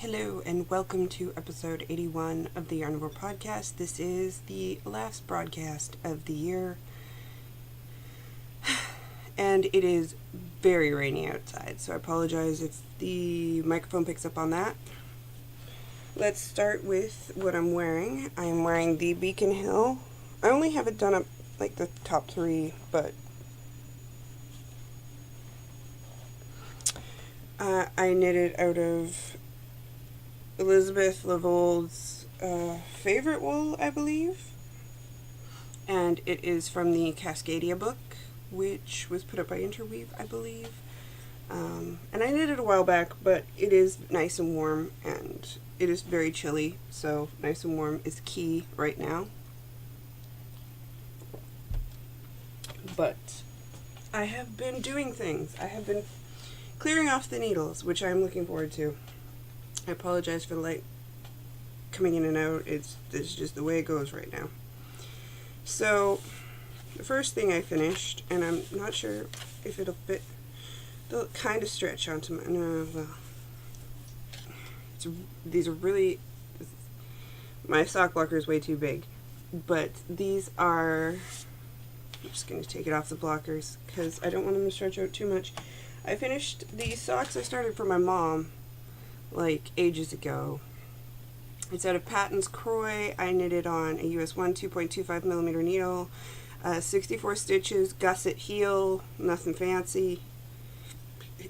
Hello and welcome to episode 81 of the Yarnivore podcast. This is the last broadcast of the year, and it is very rainy outside, so I apologize if the microphone picks up on that. Let's start with what I'm wearing. I am wearing the Beacon Hill. I only have it done up like the top three, but I knit it out of Elizabeth Lavold's favorite wool, I believe. And it is from the Cascadia book, which was put up by Interweave, I believe. And I knit it a while back, but it is nice and warm, and it is very chilly, so nice and warm is key right now. But I have been doing things. I have been clearing off the needles, which I'm looking forward to. I apologize for the light coming in and out. It's just the way it goes right now. So, the first thing I finished, and I'm not sure if it'll fit, they'll kind of stretch onto my, no, well, these are really, my sock blocker is way too big, but these are, I'm just going to take it off the blockers, because I don't want them to stretch out too much. I finished these socks I started for my mom, like ages ago. It's out of Patton's Croy. I knitted on a US 1 2.25 millimeter needle, 64 stitches, gusset heel, nothing fancy.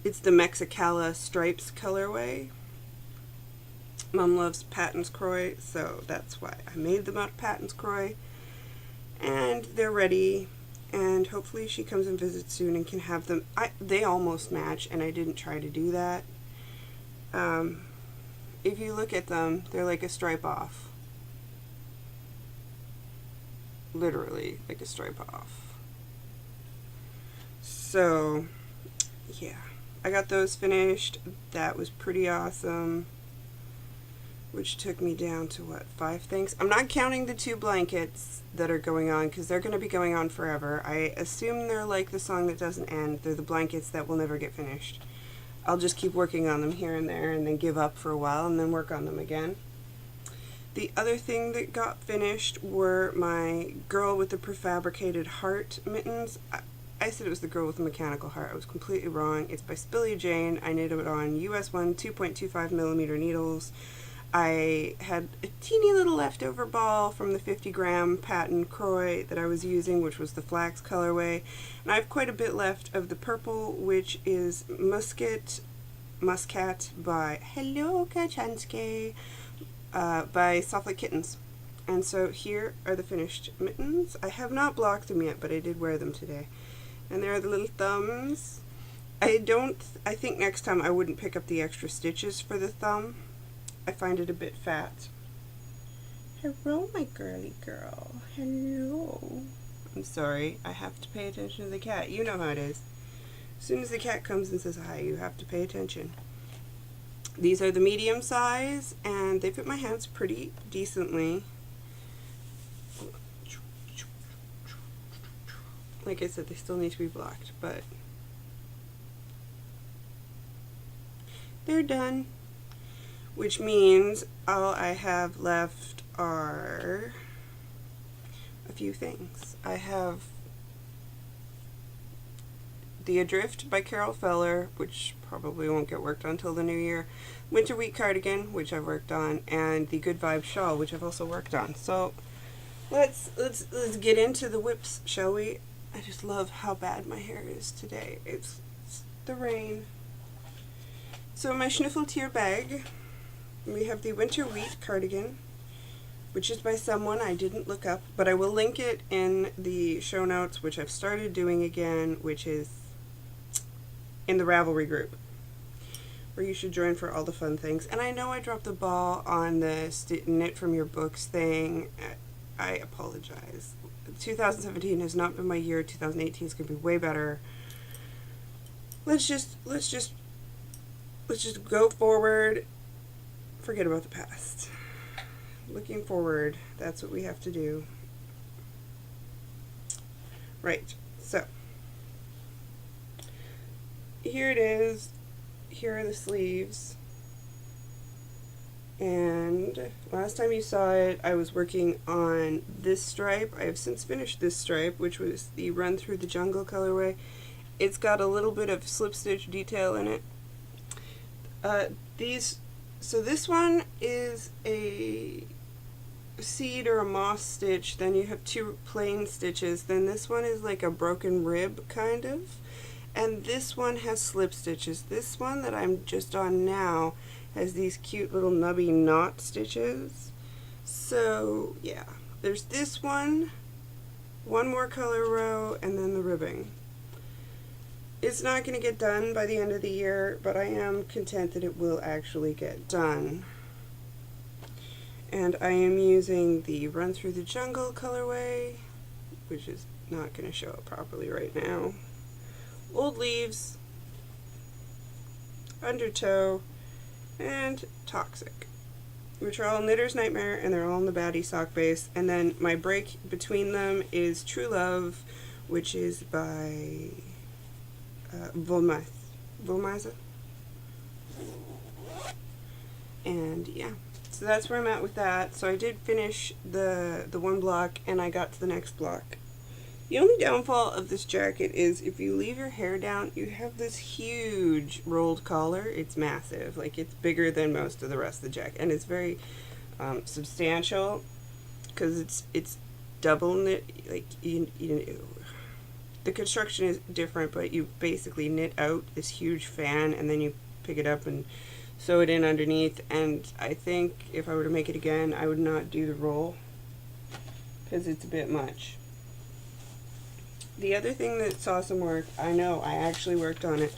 It's the Mexicala stripes colorway. Mom loves Patton's Croy, so that's why I made them out of Patton's Croy. And they're ready, and hopefully she comes and visits soon and can have them. They almost match, and I didn't try to do that. If you look at them, they're like a stripe off. Literally, like a stripe off. So, yeah. I got those finished. That was pretty awesome. Which took me down to, what, 5 things? I'm not counting the 2 blankets that are going on, because they're going to be going on forever. I assume they're like the song that doesn't end. They're the blankets that will never get finished. I'll just keep working on them here and there and then give up for a while and then work on them again. The other thing that got finished were my Girl with the Prefabricated Heart mittens. I said it was the Girl with the Mechanical Heart. I was completely wrong. It's by Spilly Jane. I knitted it on US 1 2.25 millimeter needles. I had a teeny little leftover ball from the 50 gram Patton Croy that I was using, which was the flax colorway. And I have quite a bit left of the purple, which is Muscat by Hello Kachanske by Softly Kittens. And so here are the finished mittens. I have not blocked them yet, but I did wear them today. And there are the little thumbs. I think next time I wouldn't pick up the extra stitches for the thumb. I find it a bit fat. Hello, my girly girl. Hello. I'm sorry. I have to pay attention to the cat. You know how it is. As soon as the cat comes and says hi, you have to pay attention. These are the medium size, and they fit my hands pretty decently. Like I said, they still need to be blocked, but they're done. Which means all I have left are a few things. I have The Adrift by Carol Feller, which probably won't get worked on until the new year. Winter Wheat Cardigan, which I've worked on, and the Good Vibe Shawl, which I've also worked on. So let's get into the whips, shall we? I just love how bad my hair is today. It's the rain. So my Schnuffeltier bag. We have the Winter Wheat Cardigan, which is by someone I didn't look up, but I will link it in the show notes, which I've started doing again, which is in the Ravelry group, where you should join for all the fun things. And I know I dropped the ball on the knit from your books thing. I apologize. 2017 has not been my year. 2018 is going to be way better. Let's just go forward. Forget about the past. Looking forward, that's what we have to do. Right, so here it is. Here are the sleeves. And last time you saw it, I was working on this stripe. I have since finished this stripe, which was the Run Through the Jungle colorway. It's got a little bit of slip stitch detail in it. So this one is a seed or a moss stitch, then you have two plain stitches, then this one is like a broken rib kind of, and this one has slip stitches. This one that I'm just on now has these cute little nubby knot stitches. So yeah, there's this one more color row, and then the ribbing. It's not going to get done by the end of the year, but I am content that it will actually get done. And I am using the Run Through the Jungle colorway, which is not going to show up properly right now. Old Leaves, Undertow, and Toxic, which are all Knitter's Nightmare, and they're all in the Baddie sock base. And then my break between them is True Love, which is by Volmaza. And yeah. So that's where I'm at with that. So I did finish the one block, and I got to the next block. The only downfall of this jacket is if you leave your hair down, you have this huge rolled collar. It's massive. Like, it's bigger than most of the rest of the jacket, and it's very substantial because it's double knit. Like, the construction is different, but you basically knit out this huge fan, and then you pick it up and sew it in underneath. And I think if I were to make it again, I would not do the roll because it's a bit much. The other thing that saw some work, I know I actually worked on it,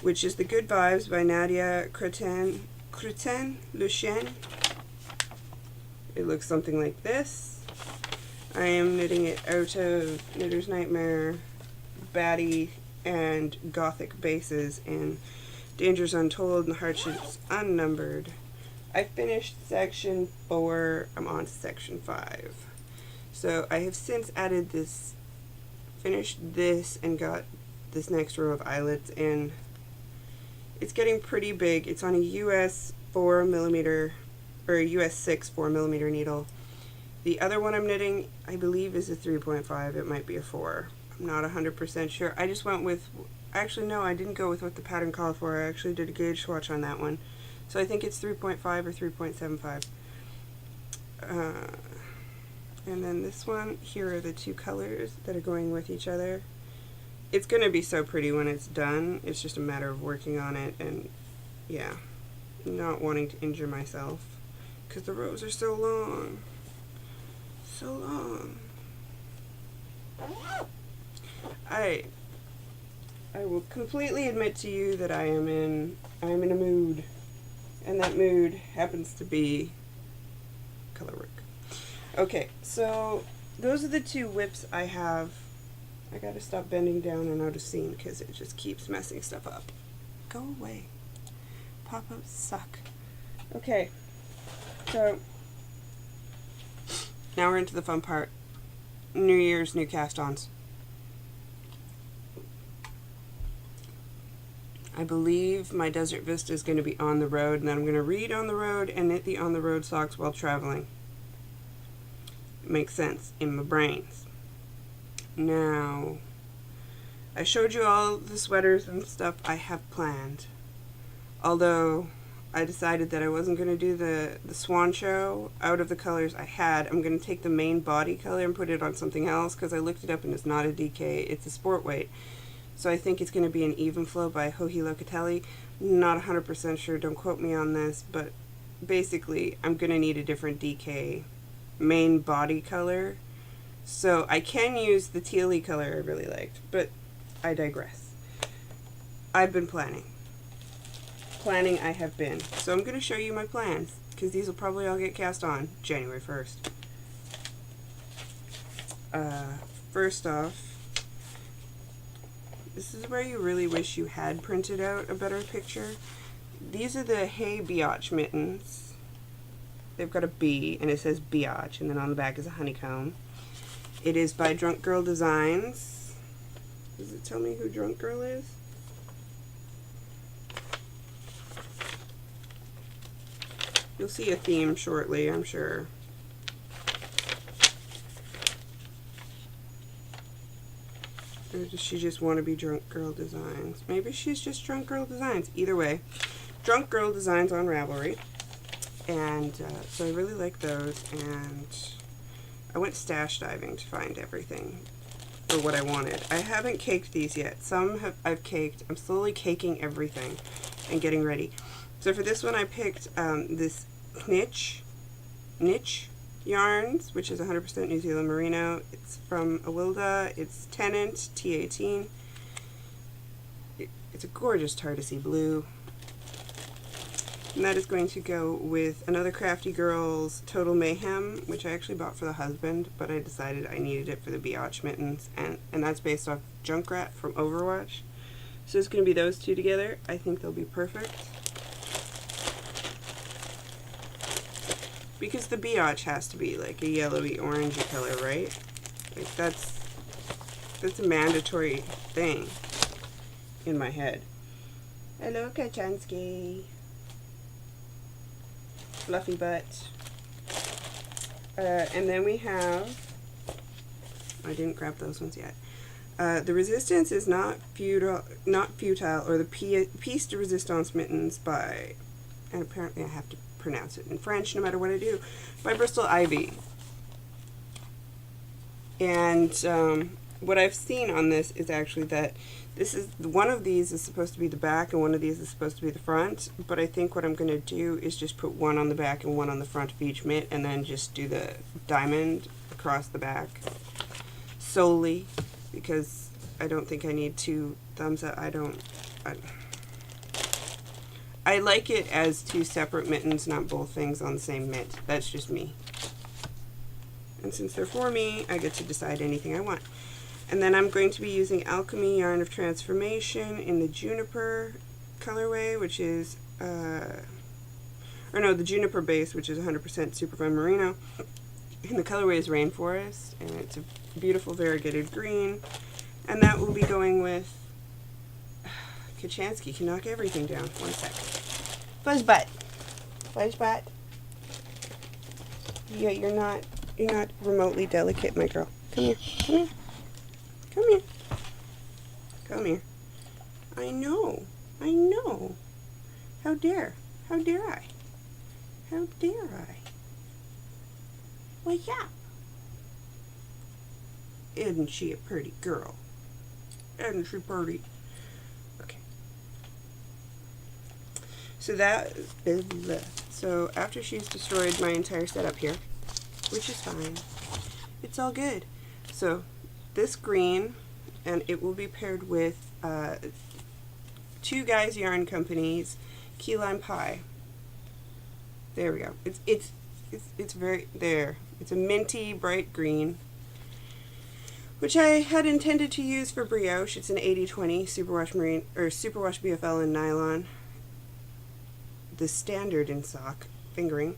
which is the Good Vibes by Nadia Cretin-Lucien. It looks something like this. I am knitting it out of Knitter's Nightmare, Baddie, and Gothic bases in Dangers Untold and Hardships Unnumbered. I finished section 4, I'm on to section 5. So I have since added this, finished this, and got this next row of eyelets in. It's getting pretty big. It's on a US 4mm, or a US 6 4mm needle. The other one I'm knitting, I believe, is a 3.5. It might be a 4. I'm not 100% sure. I just went with, actually no, I didn't go with what the pattern called for. I actually did a gauge swatch on that one. So I think it's 3.5 or 3.75. And then this one, here are the two colors that are going with each other. It's going to be so pretty when it's done. It's just a matter of working on it and, yeah, not wanting to injure myself because the rows are so long. So long. I will completely admit to you that I'm in a mood, and that mood happens to be color work. Okay, so those are the two whips I have. I gotta stop bending down and out of scene because it just keeps messing stuff up. Go away. Pop-ups suck. Okay, so now we're into the fun part. New Year's, new cast-ons. I believe my Desert Vista is going to be on the road, and then I'm going to read on the road and knit the on the road socks while traveling. It makes sense in my brains. Now, I showed you all the sweaters and stuff I have planned. Although I decided that I wasn't going to do the swan show out of the colors I had. I'm going to take the main body color and put it on something else because I looked it up and it's not a DK, it's a sport weight. So I think it's going to be an Even Flow by Joji Locatelli. Not 100% sure, don't quote me on this, but basically I'm going to need a different DK main body color. So I can use the tealy color I really liked, but I digress. I've been planning. I have been. So I'm going to show you my plans, because these will probably all get cast on January 1st. First off, this is where you really wish you had printed out a better picture. These are the Hey Biatch mittens. They've got a B, and it says Biatch, and then on the back is a honeycomb. It is by Drunk Girl Designs. Does it tell me who Drunk Girl is? You'll see a theme shortly, I'm sure. Or does she just want to be Drunk Girl Designs? Maybe she's just Drunk Girl Designs. Either way, Drunk Girl Designs on Ravelry. And so I really like those. And I went stash diving to find everything, or what I wanted. I haven't caked these yet. Some I've caked. I'm slowly caking everything and getting ready. So for this one I picked this niche yarns, which is 100% New Zealand merino. It's from Awilda. It's Tennant T18. It's a gorgeous tartasy blue. And that is going to go with another Crafty Girls Total Mayhem, which I actually bought for the husband, but I decided I needed it for the Biatch mittens, and that's based off Junkrat from Overwatch. So it's going to be those two together. I think they'll be perfect. Because the Biatch has to be like a yellowy orangey color, right? Like that's a mandatory thing in my head. Hello, Kachansky. Fluffy butt. And then we have, I didn't grab those ones yet. The Resistance is not futile, or the Piece de Resistance mittens by, and apparently I have to pronounce it in French no matter what I do, by Bristol Ivy. And what I've seen on this is actually that this is, one of these is supposed to be the back and one of these is supposed to be the front, but I think what I'm going to do is just put one on the back and one on the front of each mitt, and then just do the diamond across the back solely, because I don't think I need two thumbs up. I like it as two separate mittens, not both things on the same mitt. That's just me. And since they're for me, I get to decide anything I want. And then I'm going to be using Alchemy Yarn of Transformation in the Juniper colorway, which is, the Juniper base, which is 100% Superfine Merino. And the colorway is Rainforest, and it's a beautiful variegated green. And that will be going with, Kachansky can knock everything down. One sec. Fuzzbutt. Fuzzbutt. Yeah, you're not remotely delicate, my girl. Come here. Come here. Come here. Come here. I know. I know. How dare? How dare I? How dare I? Well, yeah. Isn't she a pretty girl? Isn't she pretty? Okay. So that is the... So after she's destroyed my entire setup here, which is fine, it's all good. So this green, and it will be paired with Two Guys Yarn Company's Key Lime Pie. There we go. It's very there. It's a minty bright green, which I had intended to use for brioche. It's an 80/20 superwash marine or superwash BFL in nylon. The standard in sock fingering,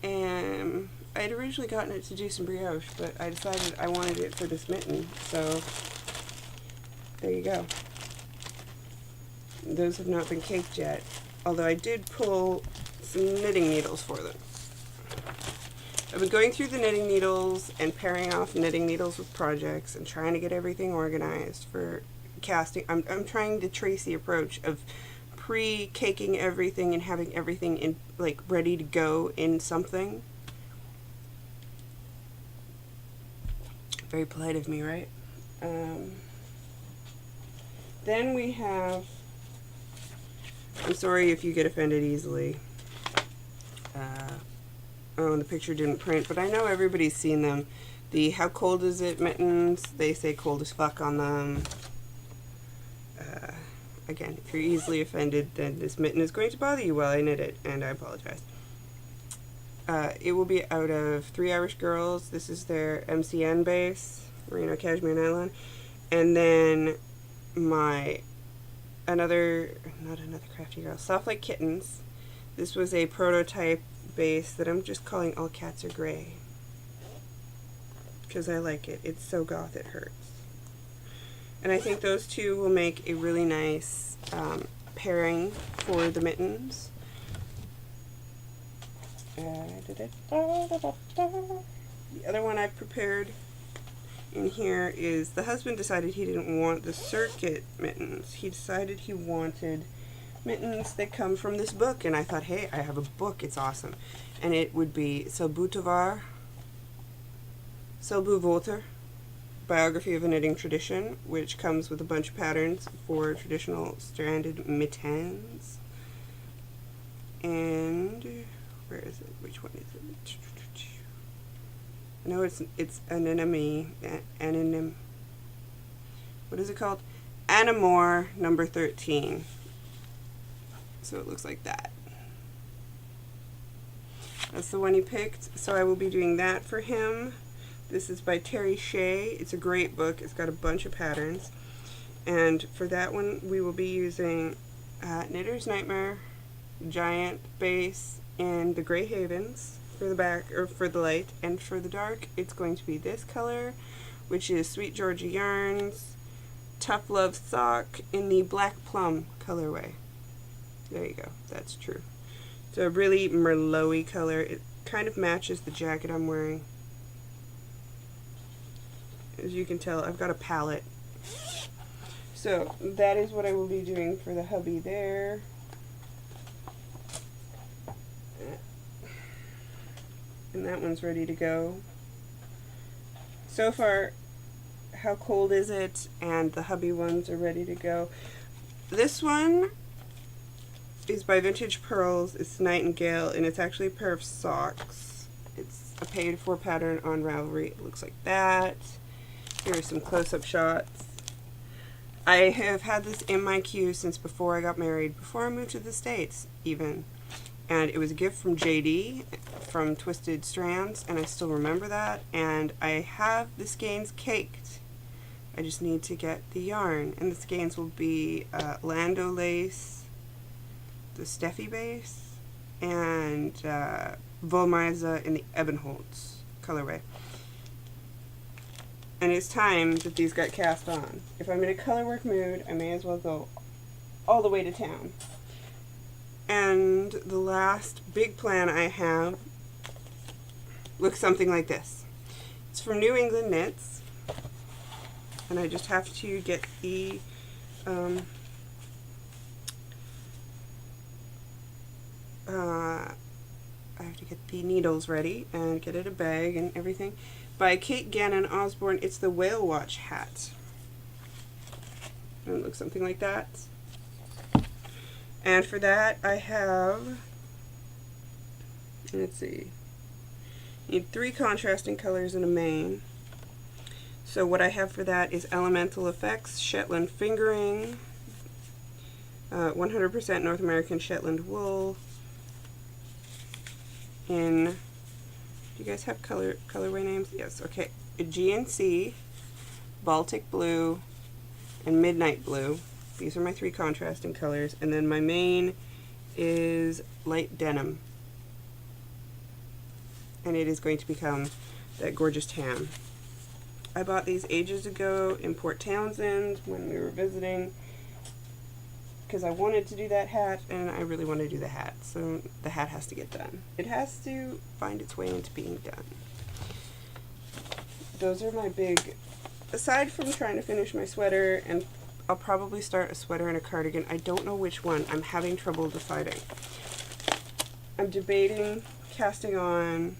and I had originally gotten it to do some brioche, but I decided I wanted it for this mitten, so there you go. Those have not been caked yet, although I did pull some knitting needles for them. I've been going through the knitting needles and pairing off knitting needles with projects and trying to get everything organized for casting. I'm trying the Tracy approach of pre-caking everything and having everything in, like, ready to go in something. Very polite of me, right? Then we have, I'm sorry if you get offended easily. Oh, and the picture didn't print, but I know everybody's seen them. The How Cold Is It mittens, they say cold as fuck on them. Again, if you're easily offended, then this mitten is going to bother you while I knit it, and I apologize. It will be out of 3 Irish Girls. This is their MCN base, Merino Cashmere Nylon. And then not another Crafty Girl, Soft Like Kittens. This was a prototype base that I'm just calling All Cats Are Gray, because I like it. It's so goth it hurts. And I think those two will make a really nice pairing for the mittens. The other one I've prepared in here is the husband decided he didn't want the circuit mittens. He decided he wanted mittens that come from this book, and I thought, hey, I have a book, it's awesome. And it would be Selbutvar, Selbuvoter, Biography of a Knitting Tradition, which comes with a bunch of patterns for traditional stranded mittens. And where is it? Which one is it? No, it's Anemone. What is it called? Yarnivore number 13. So it looks like that. That's the one he picked. So I will be doing that for him. This is by Terry Shea. It's a great book. It's got a bunch of patterns. And for that one, we will be using Knitter's Nightmare Giant Base in the Grey Havens for the back, or for the light, and for the dark, it's going to be this color, which is Sweet Georgia Yarns Tough Love Sock in the Black Plum colorway. There you go. That's true. It's a really Merlot-y color. It kind of matches the jacket I'm wearing. As you can tell, I've got a palette. So that is what I will be doing for the hubby there. And that one's ready to go. So far, How Cold Is It? And the hubby ones are ready to go. This one is by Vintage Pearls. It's Nightingale, and it's actually a pair of socks. It's a paid-for pattern on Ravelry. It looks like that. Here are some close-up shots. I have had this in my queue since before I got married, before I moved to the States, even. And it was a gift from JD from Twisted Strands, and I still remember that. And I have the skeins caked. I just need to get the yarn. And the skeins will be Lando Lace, the Steffi base, and Volmeise in the Ebenholz colorway. And it's time that these got cast on. If I'm in a colorwork mood, I may as well go all the way to town. And the last big plan I have looks something like this. It's from New England Knits, and I just have to get the I have to get the needles ready and get it a bag and everything. By Kate Gannon Osborne, it's the Whale Watch hat. And it looks something like that. And for that, I have, let's see, need 3 contrasting colors and a main. So what I have for that is Elemental Effects, Shetland Fingering, 100% North American Shetland wool, in, do you guys have colorway names? Yes, okay. GNC, Baltic Blue, and Midnight Blue. These are my 3 contrasting colors, and then my main is light denim, and it is going to become that gorgeous tan. I bought these ages ago in Port Townsend when we were visiting, because I wanted to do that hat, and I really want to do the hat, so the hat has to get done. It has to find its way into being done. Those are my big, aside from trying to finish my sweater, and I'll probably start a sweater and a cardigan. I don't know which one. I'm having trouble deciding. I'm debating casting on.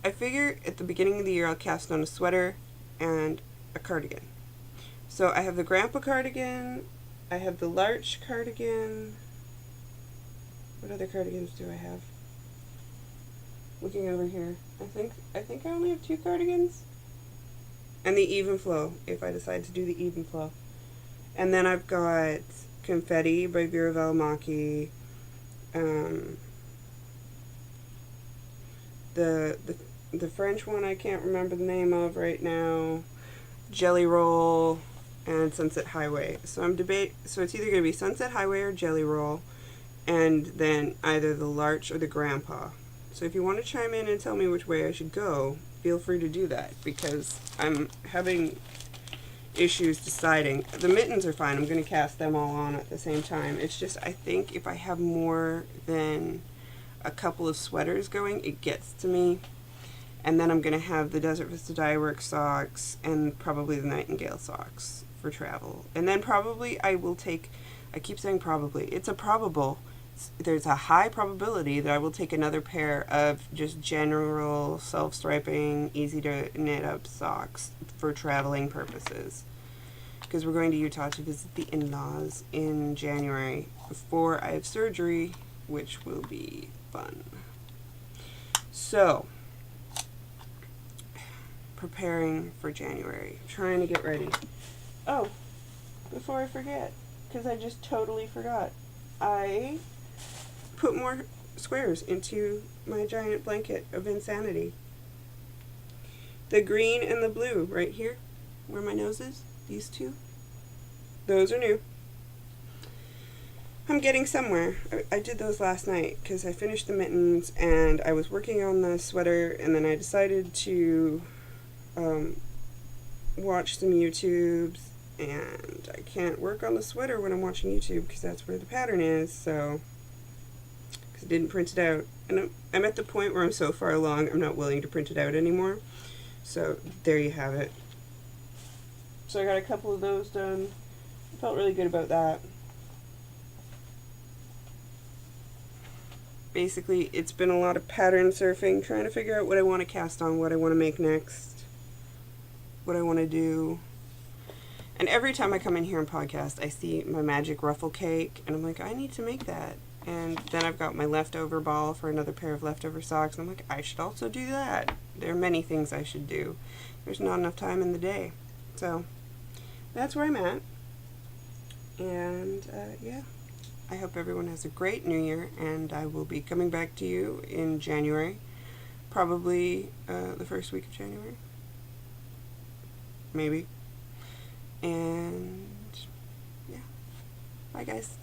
I figure at the beginning of the year I'll cast on a sweater and a cardigan. So I have the Grandpa cardigan, I have the Larch cardigan. What other cardigans do I have? Looking over here. I think I only have 2 cardigans. And the Even Flow, if I decide to do the Even Flow. And then I've got Confetti by Vera Valimaki. The French one I can't remember the name of right now. Jelly Roll and Sunset Highway. So so it's either going to be Sunset Highway or Jelly Roll, and then either the Larch or the Grandpa. So if you want to chime in and tell me which way I should go, feel free to do that, because I'm having issues deciding. The mittens are fine. I'm going to cast them all on at the same time. It's just, I think if I have more than a couple of sweaters going, it gets to me. And then I'm going to have the Desert Vista Dye Works socks and probably the Nightingale socks for travel. And then probably I will take, I keep saying probably, it's a probable, there's a high probability that I will take another pair of just general self-striping, easy to knit up socks for traveling purposes. Because we're going to Utah to visit the in-laws in January before I have surgery, which will be fun. So, preparing for January, trying to get ready. Oh, before I forget, because I just totally forgot, I put more squares into my giant blanket of insanity. The green and the blue right here, where my nose is, these two, those are new. I'm getting somewhere. I did those last night because I finished the mittens and I was working on the sweater, and then I decided to watch some YouTubes, and I can't work on the sweater when I'm watching YouTube because that's where the pattern is, so because I didn't print it out, and I'm at the point where I'm so far along I'm not willing to print it out anymore. So there you have it. So I got a couple of those done. I felt really good about that. Basically, it's been a lot of pattern surfing, trying to figure out what I want to cast on, what I want to make next, what I want to do. And every time I come in here and podcast, I see my magic ruffle cake, and I'm like, I need to make that. And then I've got my leftover ball for another pair of leftover socks, and I'm like, I should also do that. There are many things I should do. There's not enough time in the day. So, that's where I'm at. And, yeah. I hope everyone has a great New Year, and I will be coming back to you in January. Probably the first week of January. Maybe. And, yeah. Bye, guys.